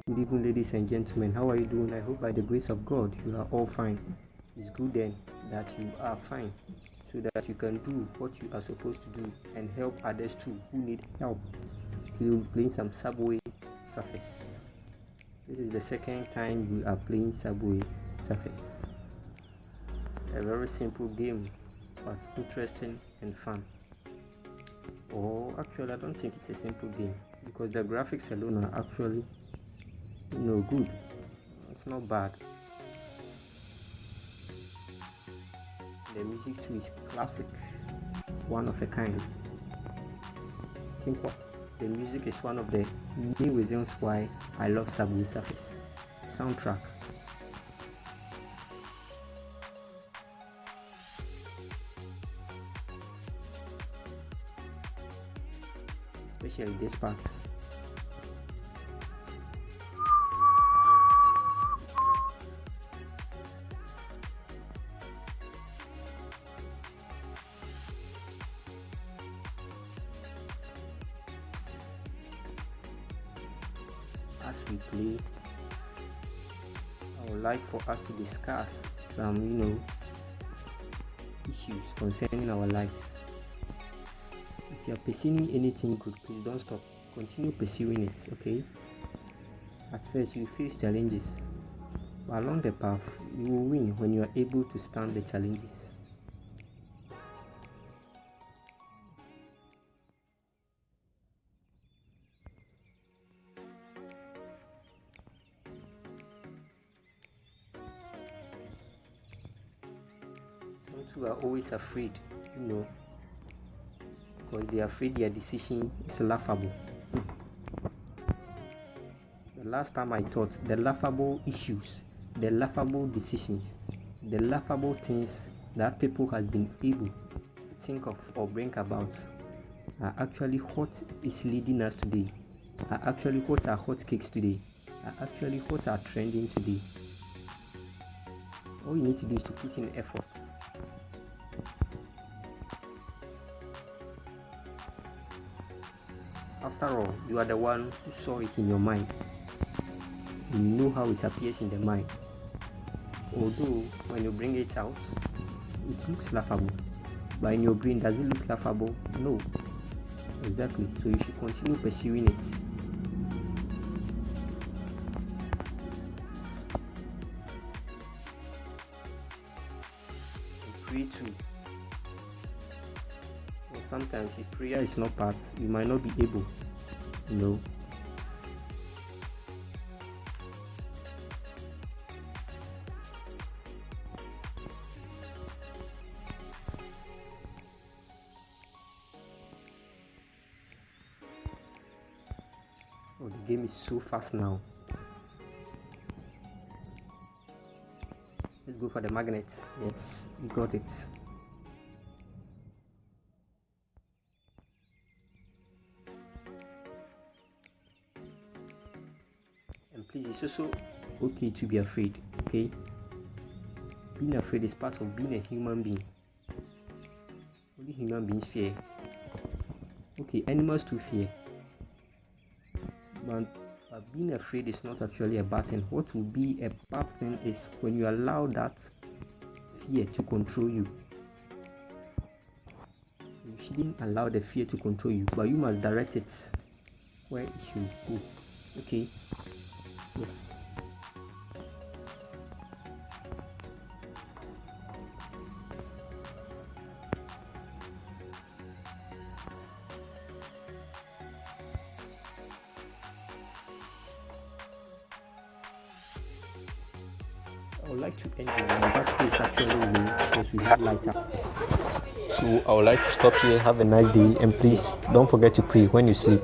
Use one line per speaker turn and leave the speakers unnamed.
Good evening, ladies and gentlemen. How are you doing? I hope by the grace of God you are all fine. It's good then that you are fine, so that you can do what you are supposed to do and help others too who need help. We'll be playing some Subway Surface. This is the second time we are playing Subway Surface. A very simple game, but interesting and fun. Or actually, I don't think it's a simple game because the graphics alone are actually good. It's not bad. The music too is classic, one of a kind. I think the music is one of the main reasons why I love Subway Surface. Soundtrack. Especially this part. As we play, I would like for us to discuss some, issues concerning our lives. If you are pursuing anything good, please don't stop. Continue pursuing it, okay? At first, you face challenges, but along the path, you will win when you are able to stand the challenges. Some people are always afraid, because they are afraid their decision is laughable. The last time I thought the laughable issues, the laughable decisions, the laughable things that people have been able to think of or bring about are actually what is leading us today, are actually what are hot cakes today, are actually what are trending today. All you need to do is to put in effort. After all, you are the one who saw it in your mind. You know how it appears in the mind. Although when you bring it out, it looks laughable. But in your brain, does it look laughable? No. Exactly. So you should continue pursuing it. And pray too. Or sometimes if prayer is not part, you might not be able. Oh, the game is so fast now. Let's go for the magnet. Yes, we got it. And please, it's also okay to be afraid, okay? Being afraid is part of being a human being. Only human beings fear. Okay, animals too fear. But being afraid is not actually a bad thing. What will be a bad thing is when you allow that fear to control you. You shouldn't allow the fear to control you, but you must direct it where it should go. Okay? Yes. I would like to end the battery is actually low because we have light up. So I would like to stop here. Have a nice day, and please don't forget to pray when you sleep.